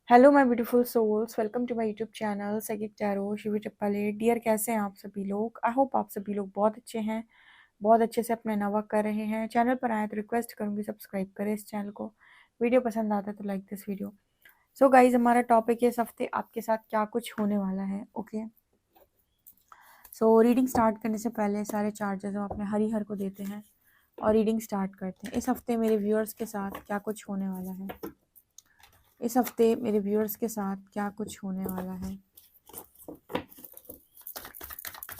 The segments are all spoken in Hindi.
Hello my beautiful souls, welcome to my YouTube channel psychic tarot Shivi triple. Dear, कैसे हैं आप सभी लोग? आई होप आप सभी लोग बहुत अच्छे हैं, बहुत अच्छे से अपना नवा कर रहे हैं। चैनल पर आए तो रिक्वेस्ट करूंगी सब्सक्राइब करें इस चैनल को। वीडियो पसंद आता है तो like this video. So guys, हमारा टॉपिक है इस हफ्ते आपके साथ क्या कुछ होने वाला है। ओके, सो रीडिंग स्टार्ट करने से पहले सारे चार्जेस हम अपने हरिहर को देते हैं और रीडिंग स्टार्ट करते हैं। इस हफ्ते मेरे व्यूअर्स के साथ क्या कुछ होने वाला है? इस हफ्ते मेरे व्यूअर्स के साथ क्या कुछ होने वाला है?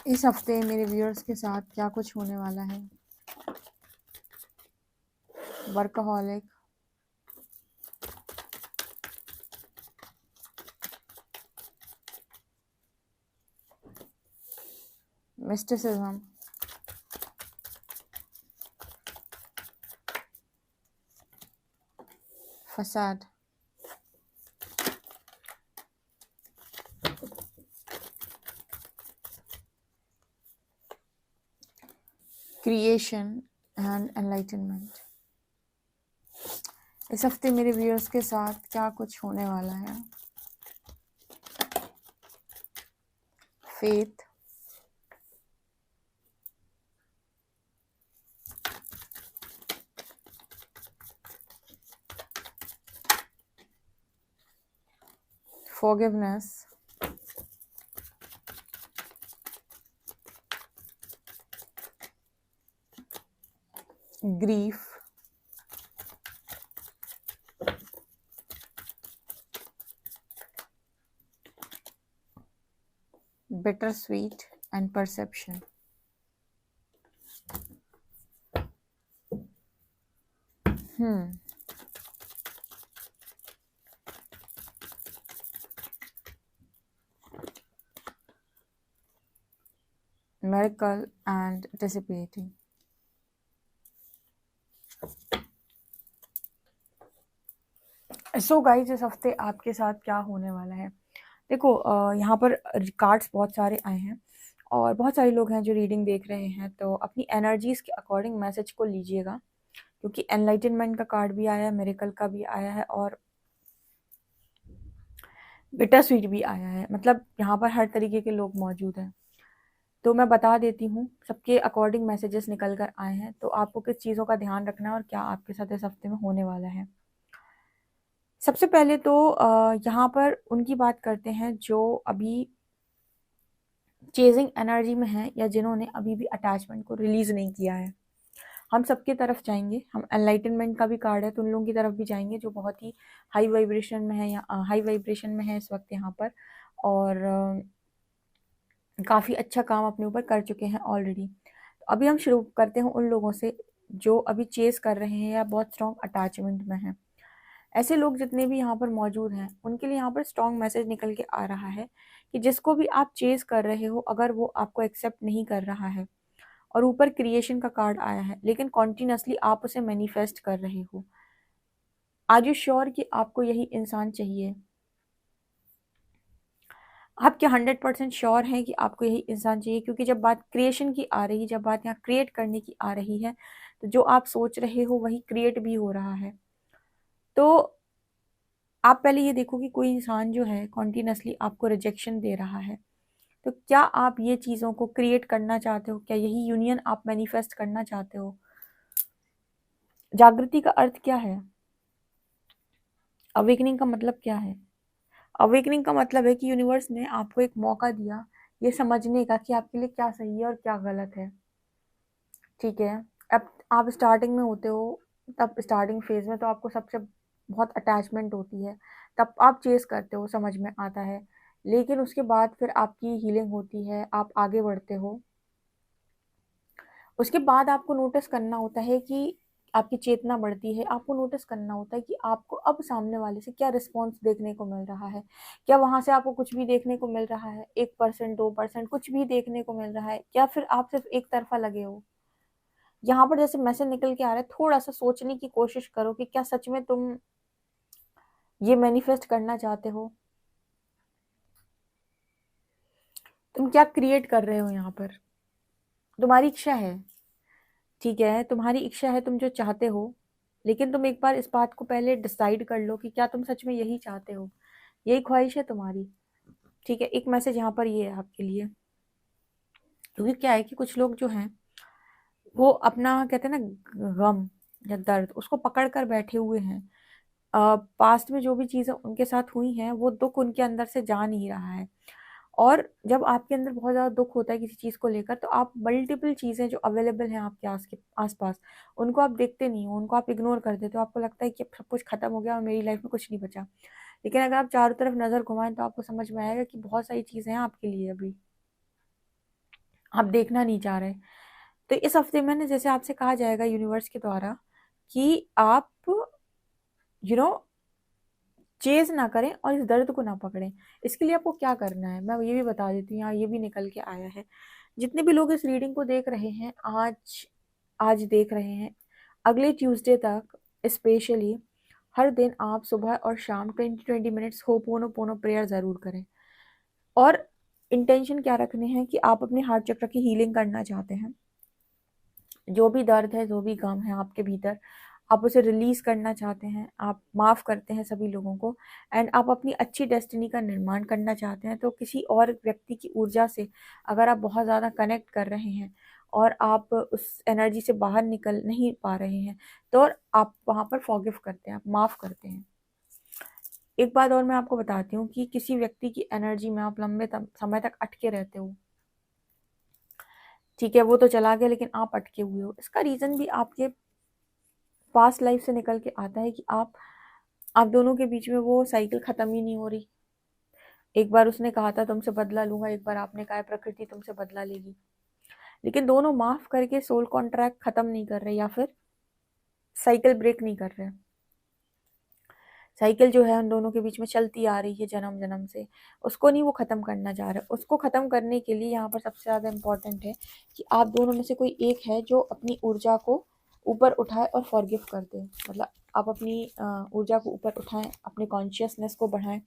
इस हफ्ते मेरे व्यूअर्स के साथ क्या कुछ होने वाला है? Workaholic, mysticism, facade, creation and enlightenment। इस हफ्ते मेरे व्यूअर्स के साथ क्या कुछ होने वाला है? faith, forgiveness, grief, bittersweet and perception। miracle and dissipating। So guys, इस हफ्ते आपके साथ क्या होने वाला है? देखो, यहाँ पर कार्ड्स बहुत सारे आए हैं और बहुत सारे लोग हैं जो रीडिंग देख रहे हैं, तो अपनी एनर्जीज के अकॉर्डिंग मैसेज को लीजिएगा, क्योंकि एनलाइटनमेंट का कार्ड भी आया है, मिरेकल का भी आया है और बिटर स्वीट भी आया है। मतलब यहाँ पर हर तरीके के लोग मौजूद हैं। तो मैं बता देती हूँ, सबके अकॉर्डिंग मैसेजेस निकल कर आए हैं, तो आपको किस चीज़ों का ध्यान रखना है और क्या आपके साथ इस हफ्ते में होने वाला है। सबसे पहले तो यहाँ पर उनकी बात करते हैं जो अभी चेजिंग एनर्जी में है या जिन्होंने अभी भी अटैचमेंट को रिलीज नहीं किया है। हम सबकी तरफ जाएंगे, हम एनलाइटनमेंट का भी कार्ड है तो उन लोगों की तरफ भी जाएंगे जो बहुत ही हाई वाइब्रेशन में है या हाई वाइब्रेशन में है इस वक्त यहाँ पर, और काफ़ी अच्छा काम अपने ऊपर कर चुके हैं ऑलरेडी। तो अभी हम शुरू करते हैं उन लोगों से जो अभी चेस कर रहे हैं या बहुत स्ट्रॉन्ग अटैचमेंट में हैं। ऐसे लोग जितने भी यहाँ पर मौजूद हैं उनके लिए यहाँ पर स्ट्रॉन्ग मैसेज निकल के आ रहा है कि जिसको भी आप चेस कर रहे हो, अगर वो आपको एक्सेप्ट नहीं कर रहा है, और ऊपर क्रिएशन का कार्ड आया है, लेकिन कॉन्टिन्यूसली आप उसे मैनिफेस्ट कर रहे हो, आर यू श्योर कि आपको यही इंसान चाहिए? आप क्या 100% श्योर हैं कि आपको यही इंसान चाहिए? क्योंकि जब बात क्रिएशन की आ रही है, जब बात यहाँ क्रिएट करने की आ रही है, तो जो आप सोच रहे हो वही क्रिएट भी हो रहा है। तो आप पहले ये देखो कि कोई इंसान जो है कॉन्टिन्यूसली आपको रिजेक्शन दे रहा है, तो क्या आप ये चीज़ों को क्रिएट करना चाहते हो? क्या यही यूनियन आप मैनिफेस्ट करना चाहते हो? जागृति का अर्थ क्या है? अवेकनिंग का मतलब क्या है? अवेकनिंग का मतलब है कि यूनिवर्स ने आपको एक मौका दिया ये समझने का कि आपके लिए क्या सही है और क्या गलत है। ठीक है, अब आप स्टार्टिंग में होते हो, तब स्टार्टिंग फेज में तो आपको सबसे बहुत अटैचमेंट होती है, तब आप चेस करते हो, समझ में आता है। लेकिन उसके बाद फिर आपकी हीलिंग होती है, आप आगे बढ़ते हो। उसके बाद आपको नोटिस करना होता है कि आपकी चेतना बढ़ती है, आपको नोटिस करना होता है कि आपको अब सामने वाले से क्या रिस्पॉन्स देखने को मिल रहा है। क्या वहां से आपको कुछ भी देखने को मिल रहा है, 1% 2% कुछ भी देखने को मिल रहा है, या फिर आप सिर्फ एक तरफा लगे हो? यहाँ पर जैसे मैसेज निकल के आ रहा है, थोड़ा सा सोचने की कोशिश करो कि क्या सच में तुम ये मैनिफेस्ट करना चाहते हो? तुम क्या क्रिएट कर रहे हो यहाँ पर? तुम्हारी इच्छा है, ठीक है, तुम्हारी इच्छा है, तुम जो चाहते हो, लेकिन तुम एक बार इस बात को पहले डिसाइड कर लो कि क्या तुम सच में यही चाहते हो। यही ख्वाहिश है तुम्हारी? ठीक है, एक मैसेज यहाँ पर ये है आपके लिए, क्योंकि क्या है कि कुछ लोग जो हैं वो अपना कहते हैं ना गम या दर्द उसको पकड़ कर बैठे हुए हैं। पास्ट में जो भी चीज़ें उनके साथ हुई हैं वो दुख उनके अंदर से जा नहीं रहा है। और जब आपके अंदर बहुत ज़्यादा दुख होता है किसी चीज़ को लेकर, तो आप मल्टीपल चीज़ें जो अवेलेबल हैं आपके आसपास, उनको आप देखते नहीं हो, उनको आप इग्नोर कर देते हो। आपको लगता है कि अब सब कुछ खत्म हो गया और मेरी लाइफ में कुछ नहीं बचा। लेकिन अगर आप चारों तरफ नज़र घुमाएं तो आपको समझ में आएगा कि बहुत सारी चीज़ें हैं आपके लिए अभी, आप देखना नहीं चाह रहे। तो इस हफ्ते में ना जैसे आपसे कहा जाएगा यूनिवर्स के द्वारा कि आप यू नो चेज ना करें और इस दर्द को ना पकड़ें। इसके लिए आपको क्या करना है मैं ये भी बता देती हूँ, यहाँ ये भी निकल के आया है। जितने भी लोग इस रीडिंग को देख रहे हैं, आज आज देख रहे हैं, अगले ट्यूसडे तक स्पेशली हर दिन आप सुबह और शाम 20-20 मिनट्स होपोनोपोनो प्रेयर ज़रूर करें। और इंटेंशन क्या रखने हैं कि आप अपने हार्ट चक्र की हीलिंग करना चाहते हैं। जो भी दर्द है, जो भी गम है आपके भीतर, आप उसे रिलीज करना चाहते हैं, आप माफ़ करते हैं सभी लोगों को, एंड आप अपनी अच्छी डेस्टिनी का निर्माण करना चाहते हैं। तो किसी और व्यक्ति की ऊर्जा से अगर आप बहुत ज़्यादा कनेक्ट कर रहे हैं और आप उस एनर्जी से बाहर निकल नहीं पा रहे हैं, तो आप वहाँ पर फॉरगिव करते हैं, आप माफ़ करते हैं। एक बात और मैं आपको बताती हूँ कि किसी व्यक्ति की एनर्जी में आप लंबे समय तक अटके रहते हो, ठीक है, वो तो चला गया लेकिन आप अटके हुए हो। इसका रीज़न भी आपके पास्ट लाइफ से निकल के आता है कि आप दोनों के बीच में वो साइकिल खत्म ही नहीं हो रही। एक बार उसने कहा था तुमसे बदला लूंगा, एक बार आपने कहा है प्रकृति तुमसे बदला लेगी, लेकिन दोनों माफ करके सोल कॉन्ट्रैक्ट खत्म नहीं कर रहे या फिर साइकिल ब्रेक नहीं कर रहे। साइकिल जो है उन दोनों के बीच में चलती आ रही है जन्म जन्म से, उसको नहीं वो ख़त्म करना चाह रहे। उसको ख़त्म करने के लिए यहाँ पर सबसे ज़्यादा इम्पॉर्टेंट है कि आप दोनों में से कोई एक है जो अपनी ऊर्जा को ऊपर उठाए और फॉरगिव कर दे। मतलब आप अपनी ऊर्जा को ऊपर उठाएं, अपने कॉन्शियसनेस को बढ़ाएं,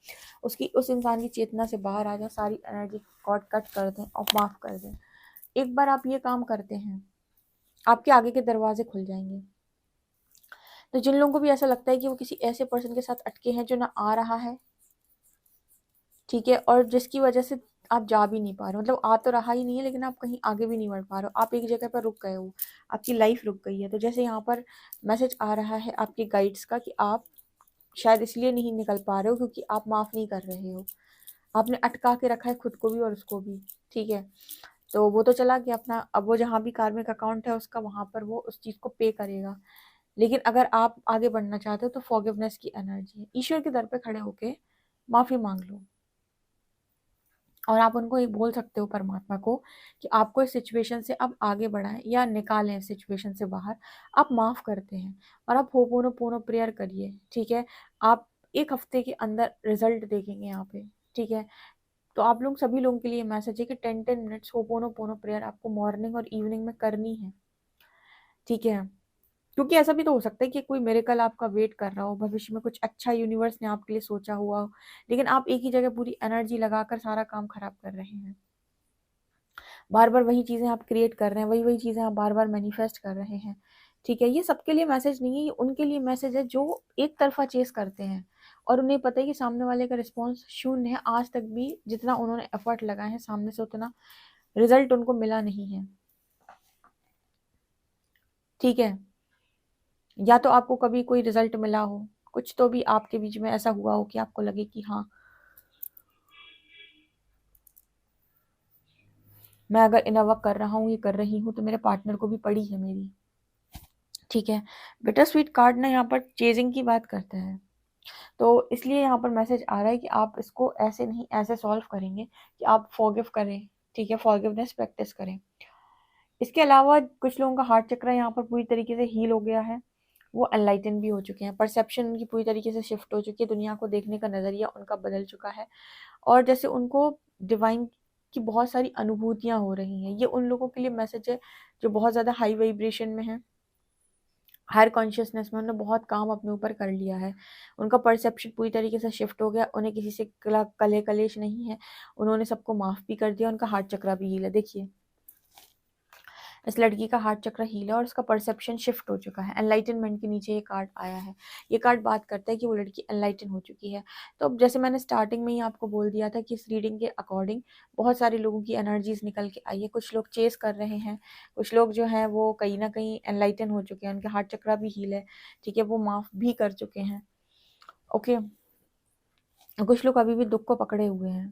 उसकी उस इंसान की चेतना से बाहर आ जाए, सारी एनर्जी कॉट कट कर दें और माफ़ कर दें। एक बार आप ये काम करते हैं, आपके आगे के दरवाजे खुल जाएंगे। तो जिन लोगों को भी ऐसा लगता है कि वो किसी ऐसे पर्सन के साथ अटके हैं जो ना आ रहा है, ठीक है, और जिसकी वजह से आप जा भी नहीं पा रहे हो, मतलब आ तो रहा ही नहीं है लेकिन आप कहीं आगे भी नहीं बढ़ पा रहे हो, आप एक जगह पर रुक गए हो, आपकी लाइफ रुक गई है। तो जैसे यहाँ पर मैसेज आ रहा है आपके गाइड्स का कि आप शायद इसलिए नहीं निकल पा रहे हो क्योंकि आप माफ़ नहीं कर रहे हो, आपने अटका के रखा है खुद को भी और उसको भी, ठीक है। तो वो तो चला गया अपना, अब वो जहाँ भी कार्मिक अकाउंट है उसका वहाँ पर वो उस चीज़ को पे करेगा। लेकिन अगर आप आगे बढ़ना चाहते हो तो फॉरगिवनेस की एनर्जी है, ईश्वर के दर पे खड़े होके माफ़ी मांग लो और आप उनको ये बोल सकते हो परमात्मा को कि आपको इस सिचुएशन से अब आगे बढ़ाएं या निकालें इस सिचुएशन से बाहर। आप माफ़ करते हैं और आप होपोनोपोनो प्रेयर करिए, ठीक है। आप एक हफ्ते के अंदर रिजल्ट देखेंगे यहाँ पे, ठीक है। तो आप लोग सभी लोगों के लिए मैसेज है कि 10-10 मिनट्स होपोनोपोनो प्रेयर आपको मॉर्निंग और इवनिंग में करनी है, ठीक है। क्योंकि ऐसा भी तो हो सकता है कि कोई मिरेकल आपका वेट कर रहा हो, भविष्य में कुछ अच्छा यूनिवर्स ने आपके लिए सोचा हुआ हो, लेकिन आप एक ही जगह पूरी एनर्जी लगाकर सारा काम खराब कर रहे हैं। बार बार वही चीज़ें आप क्रिएट कर रहे हैं, वही वही चीज़ें आप बार बार मैनिफेस्ट कर रहे हैं, ठीक है। ये सबके लिए मैसेज नहीं है, ये उनके लिए मैसेज है जो एक तरफा चेस करते हैं और उन्हें पता है कि सामने वाले का रिस्पॉन्स शून्य है। आज तक भी जितना उन्होंने एफर्ट लगाए हैं सामने से उतना रिजल्ट उनको मिला नहीं है, ठीक है। या तो आपको कभी कोई रिजल्ट मिला हो, कुछ तो भी आपके बीच में ऐसा हुआ हो कि आपको लगे कि हाँ मैं अगर इनफ कर रहा हूँ, ये कर रही हूँ, तो मेरे पार्टनर को भी पड़ी है मेरी, ठीक है। बिटर स्वीट कार्ड ना यहाँ पर चेजिंग की बात करते हैं, तो इसलिए यहाँ पर मैसेज आ रहा है कि आप इसको ऐसे नहीं ऐसे सॉल्व करेंगे कि आप फॉरगिव करें, ठीक है, फॉरगिवनेस प्रैक्टिस करें। इसके अलावा कुछ लोगों का हार्ट चक्र यहाँ पर पूरी तरीके से हील हो गया है, वो एनलाइटन भी हो चुके हैं, परसेप्शन उनकी पूरी तरीके से शिफ्ट हो चुकी है, दुनिया को देखने का नज़रिया उनका बदल चुका है और जैसे उनको डिवाइन की बहुत सारी अनुभूतियाँ हो रही हैं। ये उन लोगों के लिए मैसेज है जो बहुत ज़्यादा हाई वाइब्रेशन में है, हायर कॉन्शियसनेस में उन्होंने बहुत काम अपने ऊपर कर लिया है, उनका परसेप्शन पूरी तरीके से शिफ्ट हो गया, उन्हें किसी से कले कलेश नहीं है, उन्होंने सबको माफ़ भी कर दिया, उनका हार्ट चक्र भी हील है। देखिए इस लड़की का हार्ट चक्र हील है और उसका परसेप्शन शिफ्ट हो चुका है। एनलाइटनमेंट के नीचे ये कार्ड आया है। ये कार्ड बात करता है कि वो लड़की एनलाइटन हो चुकी है। तो अब जैसे मैंने स्टार्टिंग में ही आपको बोल दिया था कि इस रीडिंग के अकॉर्डिंग बहुत सारे लोगों की एनर्जीज निकल के आई है। कुछ लोग चेस कर रहे हैं, कुछ लोग जो हैं वो कहीं ना कहीं एनलाइटन हो चुके हैं, उनके हार्ट चक्र भी हील है, ठीक है, वो माफ भी कर चुके हैं। ओके, कुछ लोग अभी भी दुख को पकड़े हुए हैं।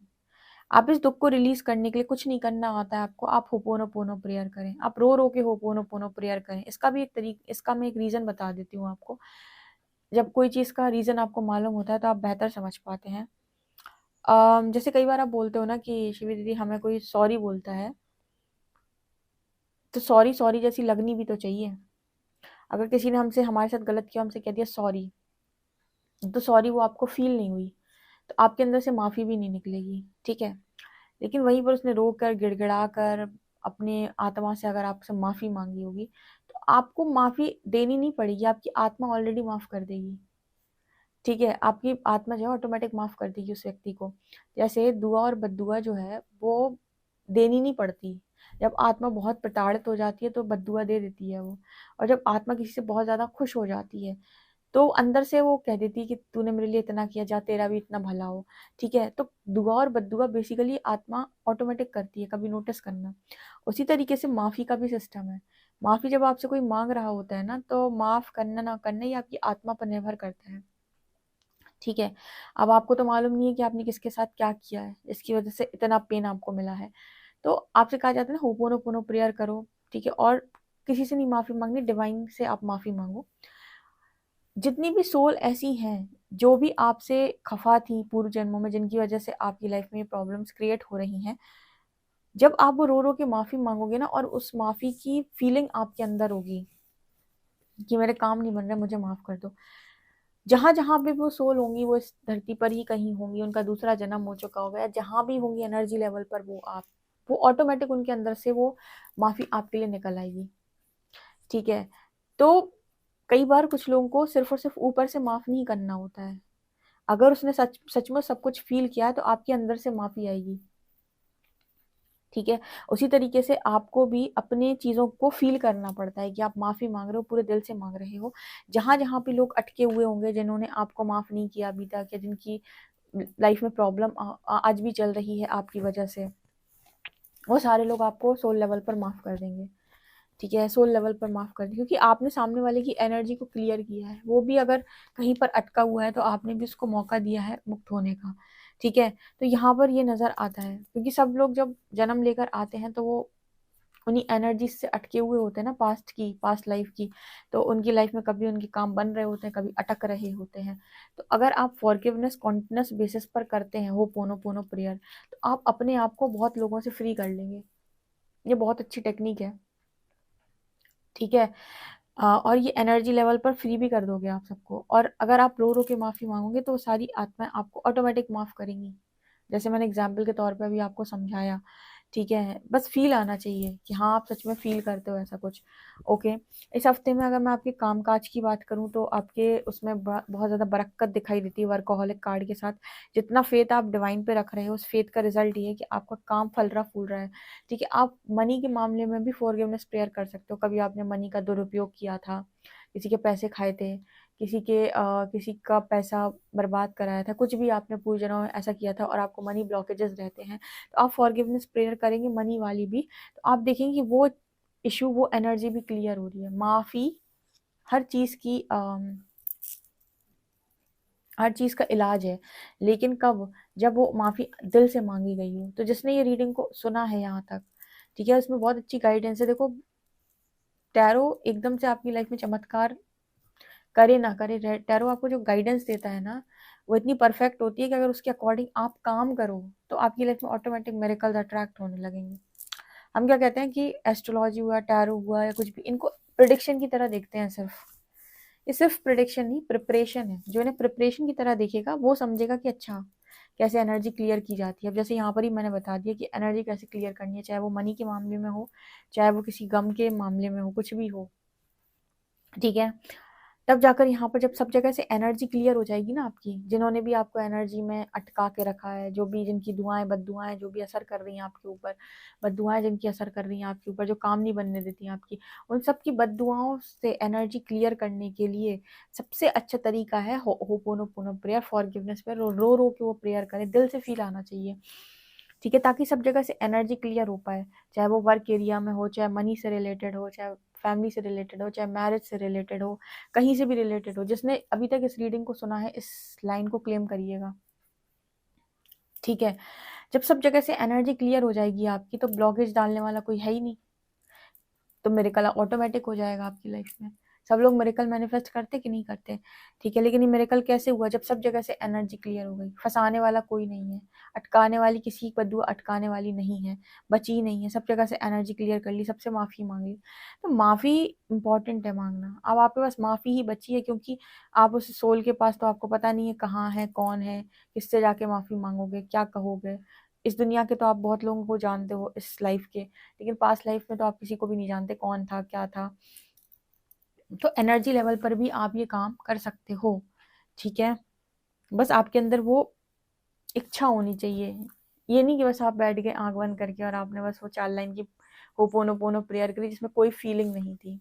आप इस दुख को रिलीज करने के लिए कुछ नहीं करना आता है आपको, आप होपोनोपोनो प्रेयर करें, आप रो रो के होपोनोपोनो प्रेयर करें। इसका भी एक इसका मैं एक रीजन बता देती हूँ आपको। जब कोई चीज का रीजन आपको मालूम होता है तो आप बेहतर समझ पाते हैं। जैसे कई बार आप बोलते हो ना कि शिवी दीदी हमें कोई सॉरी बोलता है, तो सॉरी सॉरी जैसी लगनी भी तो चाहिए। अगर किसी ने हमसे हमारे साथ गलत किया, हमसे कह दिया सॉरी, तो सॉरी वो आपको फील नहीं हुई, तो आपके अंदर से माफी भी नहीं निकलेगी, ठीक है। लेकिन वहीं पर उसने रो कर गिड़गिड़ा कर अपने आत्मा से अगर आपसे माफी मांगी होगी, तो आपको माफी देनी नहीं पड़ेगी, आपकी आत्मा ऑलरेडी माफ कर देगी, ठीक है। आपकी आत्मा जो है ऑटोमेटिक माफ कर देगी उस व्यक्ति को। जैसे दुआ और बद्दुआ जो है वो देनी नहीं पड़ती। जब आत्मा बहुत प्रताड़ित हो जाती है तो बद्दुआ दे देती है वो। और जब आत्मा किसी से बहुत ज्यादा खुश हो जाती है तो अंदर से वो कह देती है कि तूने मेरे लिए इतना किया, जा तेरा भी इतना भला हो, ठीक है। तो दुआ और बद्दुआ बेसिकली आत्मा ऑटोमेटिक करती है, कभी नोटिस करना। उसी तरीके से माफी का भी सिस्टम है। माफी जब आपसे कोई मांग रहा होता है ना, तो माफ करना ना करना ये आपकी आत्मा पर निर्भर करता है, ठीक है। अब आपको तो मालूम नहीं है कि आपने किसके साथ क्या किया है, इसकी वजह से इतना पेन आपको मिला है। तो आपसे कहा जाता है ना होपोनोपोनो प्रेयर करो, ठीक है। और किसी से नहीं माफी मांगनी, डिवाइन से आप माफी मांगो। जितनी भी सोल ऐसी हैं जो भी आपसे खफा थी पूर्व जन्मों में, जिनकी वजह से आपकी लाइफ में ये प्रॉब्लम्स क्रिएट हो रही हैं, जब आप वो रो रो के माफी मांगोगे ना, और उस माफी की फीलिंग आपके अंदर होगी कि मेरे काम नहीं बन रहा, मुझे माफ कर दो, जहां जहां पे वो सोल होंगी वो इस धरती पर ही कहीं होंगी, उनका दूसरा जन्म हो चुका होगा, या जहां भी होंगी एनर्जी लेवल पर वो ऑटोमेटिक उनके अंदर से वो माफी आपके लिए निकल आएगी, ठीक है। तो कई बार कुछ लोगों को सिर्फ और सिर्फ ऊपर से माफ नहीं करना होता है। अगर उसने सच सच में सब कुछ फील किया है तो आपके अंदर से माफी आएगी, ठीक है। उसी तरीके से आपको भी अपने चीजों को फील करना पड़ता है कि आप माफी मांग रहे हो, पूरे दिल से मांग रहे हो। जहां जहां पे लोग अटके हुए होंगे, जिन्होंने आपको माफ नहीं किया अभी तक, या जिनकी लाइफ में प्रॉब्लम आज भी चल रही है आपकी वजह से, वो सारे लोग आपको सोल लेवल पर माफ कर देंगे, ठीक है। सोल लेवल पर माफ कर देंगे, क्योंकि आपने सामने वाले की एनर्जी को क्लियर किया है। वो भी अगर कहीं पर अटका हुआ है तो आपने भी उसको मौका दिया है मुक्त होने का, ठीक है। तो यहाँ पर ये नजर आता है, क्योंकि सब लोग जब जन्म लेकर आते हैं तो वो उन्हीं एनर्जी से अटके हुए होते हैं ना, पास्ट लाइफ की। तो उनकी लाइफ में कभी उनके काम बन रहे होते हैं, कभी अटक रहे होते हैं। तो अगर आप फॉरगिवनेस कॉन्टिन्यूस बेसिस पर करते हैं हो पोनो पोनो प्रेयर, तो आप अपने आप को बहुत लोगों से फ्री कर लेंगे। ये बहुत अच्छी टेक्निक है, ठीक है। और ये एनर्जी लेवल पर फ्री भी कर दोगे आप सबको। और अगर आप रो रो के माफी मांगोगे तो सारी आत्माएं आपको ऑटोमेटिक माफ करेंगी, जैसे मैंने एग्जाम्पल के तौर पे अभी आपको समझाया, ठीक है। बस फील आना चाहिए कि हाँ आप सच में फील करते हो ऐसा कुछ। ओके, इस हफ्ते में अगर मैं आपके कामकाज की बात करूँ तो आपके उसमें बहुत ज़्यादा बरक्कत दिखाई देती है वर्कोहॉलिक कार्ड के साथ। जितना फेथ आप डिवाइन पे रख रहे हो, उस फेथ का रिजल्ट ये है कि आपका काम फल रहा फूल रहा है, ठीक है। आप मनी के मामले में भी फॉरगिवनेस प्रेयर कर सकते हो। कभी आपने मनी का दुरुपयोग किया था, किसी के पैसे खाए थे, किसी का पैसा बर्बाद कराया था, कुछ भी आपने पूरे जन्मों में ऐसा किया था और आपको मनी ब्लॉकेजेस रहते हैं, तो आप फॉरगिवनेस प्रेयर करेंगे मनी वाली भी, तो आप देखेंगे कि वो इशू, वो एनर्जी भी क्लियर हो रही है। माफी हर चीज की हर चीज का इलाज है, लेकिन कब? जब वो माफी दिल से मांगी गई हो। तो जिसने ये रीडिंग को सुना है यहाँ तक, ठीक है, उसमें बहुत अच्छी गाइडेंस है। देखो, टैरो एकदम से आपकी लाइफ में चमत्कार करे ना करे, टैरो आपको जो गाइडेंस देता है ना, वो इतनी परफेक्ट होती है कि अगर उसके अकॉर्डिंग आप काम करो तो आपकी लाइफ में ऑटोमेटिक मिरेकल्स अट्रैक्ट होने लगेंगे। हम क्या कहते हैं कि एस्ट्रोलॉजी हुआ, टैरो हुआ, या कुछ भी, इनको प्रिडिक्शन की तरह देखते हैं सिर्फ। ये सिर्फ प्रिडिक्शन नहीं, प्रिपरेशन है। जो इन्हें प्रिपरेशन की तरह देखेगा वो समझेगा कि अच्छा कैसे एनर्जी क्लियर की जाती है। अब जैसे यहाँ पर ही मैंने बता दिया कि एनर्जी कैसे क्लियर करनी है, चाहे वो मनी के मामले में हो, चाहे वो किसी गम के मामले में हो, कुछ भी हो, ठीक है। तब जाकर यहाँ पर जब सब जगह से एनर्जी क्लियर हो जाएगी ना आपकी, जिन्होंने भी आपको एनर्जी में अटका के रखा है, जो भी जिनकी दुआएं बद्दुआएं जो भी असर कर रही हैं आपके ऊपर, बद्दुआएं जिनकी असर कर रही हैं आपके ऊपर, जो काम नहीं बनने देती हैं आपकी, उन सब की बद्दुआओं से एनर्जी क्लियर करने के लिए सबसे अच्छा तरीका है होपोनोपोनो प्रेयर, फॉरगिवनेस प्रेयर। रो रो के वो प्रेयर करें, दिल से फील आना चाहिए, ठीक है, ताकि सब जगह से एनर्जी क्लियर हो पाए, चाहे वो वर्क एरिया में हो, चाहे मनी से रिलेटेड हो, चाहे फैमिली से रिलेटेड हो, चाहे मैरिज से रिलेटेड हो, कहीं से भी रिलेटेड हो। जिसने अभी तक इस रीडिंग को सुना है, इस लाइन को क्लेम करिएगा, ठीक है। जब सब जगह से एनर्जी क्लियर हो जाएगी आपकी, तो ब्लॉकेज डालने वाला कोई है ही नहीं, तो मिरेकल ऑटोमेटिक हो जाएगा आपकी लाइफ में। सब लोग मिरेकल मैनिफेस्ट करते कि नहीं करते, ठीक है, लेकिन ये मिरेकल कैसे हुआ? जब सब जगह से एनर्जी क्लियर हो गई, फंसाने वाला कोई नहीं है, अटकाने वाली किसी की बद्दुआ अटकाने वाली नहीं है, बची ही नहीं है, सब जगह से एनर्जी क्लियर कर ली, सबसे माफ़ी मांग ली। तो माफ़ी इंपॉर्टेंट है मांगना। अब आपके पास माफ़ी ही बची है, क्योंकि आप उस सोल के पास तो आपको पता नहीं है कहाँ है, कौन है, किससे जाके माफ़ी मांगोगे, क्या कहोगे। इस दुनिया के तो आप बहुत लोगों को जानते हो इस लाइफ के, लेकिन पास्ट लाइफ में तो आप किसी को भी नहीं जानते कौन था, क्या था। तो एनर्जी लेवल पर भी आप ये काम कर सकते हो, ठीक है। बस आपके अंदर वो इच्छा होनी चाहिए। ये नहीं कि बस आप बैठ गए आंख बंद करके और आपने बस वो 4 लाइन की होपोनोपोनो प्रेयर करी जिसमें कोई फीलिंग नहीं थी,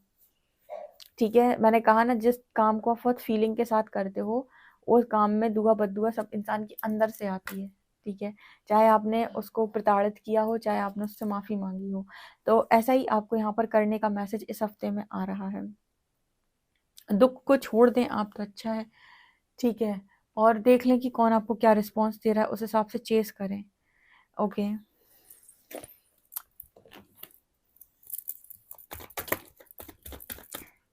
ठीक है। मैंने कहा ना, जिस काम को आप बहुत फीलिंग के साथ करते हो, उस काम में दुआ बद्दुआ सब इंसान के अंदर से आती है, ठीक है। चाहे आपने उसको प्रताड़ित किया हो, चाहे आपने उससे माफ़ी मांगी हो। तो ऐसा ही आपको यहाँ पर करने का मैसेज इस हफ्ते में आ रहा है। दुख को छोड़ दें आप तो अच्छा है, ठीक है, और देख लें कि कौन आपको क्या रिस्पॉन्स दे रहा है, उस हिसाब से चेस करें, ओके।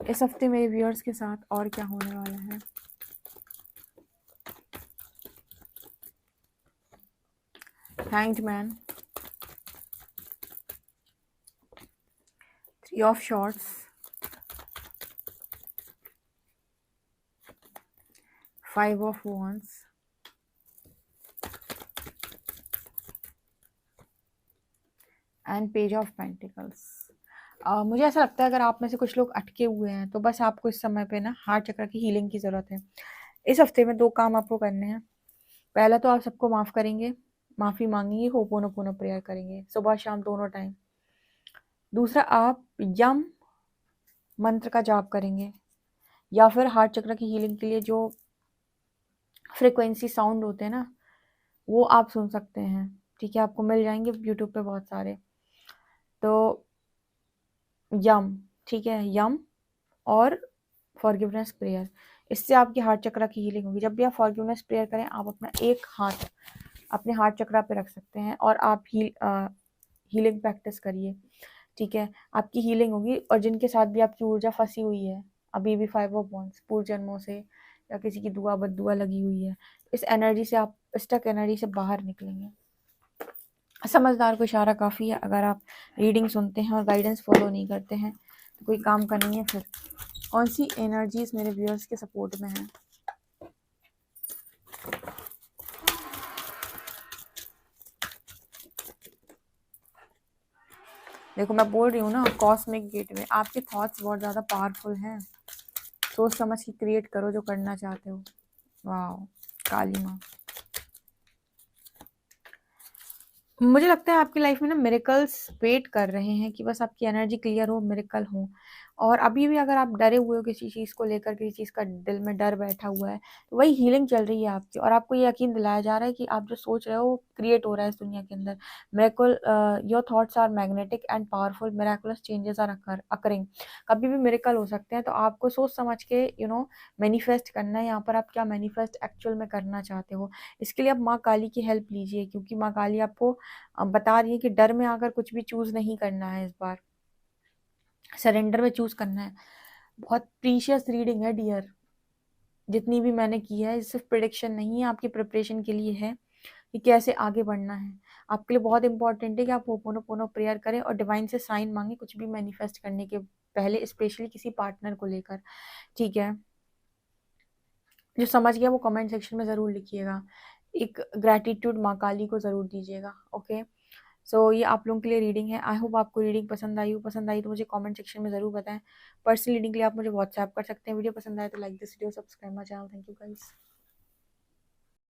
इस हफ्ते मेरे व्यूअर्स के साथ और क्या होने वाला है? Hanged man, 3 of shorts, 5 of wands, and page of pentacles. मुझे ऐसा लगता है अगर आप में से कुछ लोग अटके हुए हैं, तो बस आपको इस समय पे ना हार्ट चक्र की हीलिंग की ज़रूरत है। इस हफ्ते में 2 काम आपको करने हैं। पहला तो आप सबको माफ़ करेंगे, माफ़ी मांगेंगे, होपोनोपोनो प्रेयर करेंगे सुबह शाम दोनों टाइम। दूसरा, आप यम मंत्र का जाप करेंगे, या फिर हार्ट चक्र की हीलिंग के लिए जो फ्रिक्वेंसी साउंड होते हैं ना, वो आप सुन सकते हैं, ठीक है, आपको मिल जाएंगे यूट्यूब पे बहुत सारे। तो यम, ठीक है, यम और फॉरगिवनेस प्रेयर, इससे आपकी हार्ट चक्र की हीलिंग होगी। जब भी आप फॉरगिवनेस प्रेयर करें, आप अपना एक हाथ अपने हार्ट चक्र पे रख सकते हैं और आप हीलिंग प्रैक्टिस करिए, ठीक है, आपकी हीलिंग होगी। और जिनके साथ भी आपकी ऊर्जा फंसी हुई है अभी भी, 5 ऑफ wands, पूर्व जन्मों से या किसी की दुआ बद्दुआ लगी हुई है, इस एनर्जी से आप, स्टक एनर्जी से बाहर निकलेंगे। समझदार को इशारा काफ़ी है। अगर आप रीडिंग सुनते हैं और गाइडेंस फॉलो नहीं करते हैं तो कोई काम का नहीं है। फिर कौन सी एनर्जीज मेरे व्यूअर्स के सपोर्ट में है? देखो, मैं बोल रही हूँ ना, कॉस्मिक गेटवे, आपके थॉट्स बहुत ज़्यादा पावरफुल हैं। सोच समझ के क्रिएट करो जो करना चाहते हो। वाह, काली माँ। मुझे लगता है आपकी लाइफ में ना मिरेकल्स वेट कर रहे हैं कि बस आपकी एनर्जी क्लियर हो, मिरेकल हो। और अभी भी अगर आप डरे हुए हो किसी चीज़ को लेकर, किसी चीज़ का दिल में डर बैठा हुआ है, तो वही हीलिंग चल रही है आपकी, और आपको ये यकीन दिलाया जा रहा है कि आप जो सोच रहे हो वो क्रिएट हो रहा है इस दुनिया के अंदर। Miracle, your thoughts are magnetic and powerful, miraculous changes are occurring. कभी भी मिरेकल हो सकते हैं, तो आपको सोच समझ के मैनिफेस्ट करना है। यहाँ पर आप क्या मैनिफेस्ट एक्चुअल में करना चाहते हो, इसके लिए आप माँ काली की हेल्प लीजिए, क्योंकि माँ काली आपको बता रही है कि डर में आकर कुछ भी चूज नहीं करना है, इस बार सरेंडर में चूज करना है। बहुत प्रीशियस रीडिंग है डियर, जितनी भी मैंने की है, सिर्फ प्रिडिक्शन नहीं है, आपकी प्रिपरेशन के लिए है कि कैसे आगे बढ़ना है। आपके लिए बहुत इंपॉर्टेंट है कि आप होपोनोपोनो प्रेयर करें और डिवाइन से साइन मांगे कुछ भी मैनिफेस्ट करने के पहले, स्पेशली किसी पार्टनर को लेकर, ठीक है। जो समझ गया वो कमेंट सेक्शन में ज़रूर लिखिएगा। एक ग्रैटिट्यूड माँ काली को ज़रूर दीजिएगा, ओके। सो ये आप लोगों के लिए रीडिंग है। आई होप आपको रीडिंग पसंद आई हो। पसंद आई तो मुझे कमेंट सेक्शन में ज़रूर बताएं। पर्सनल रीडिंग के लिए आप मुझे व्हाट्सएप कर सकते हैं। वीडियो पसंद आए तो like this video, subscribe my channel. Thank you guys.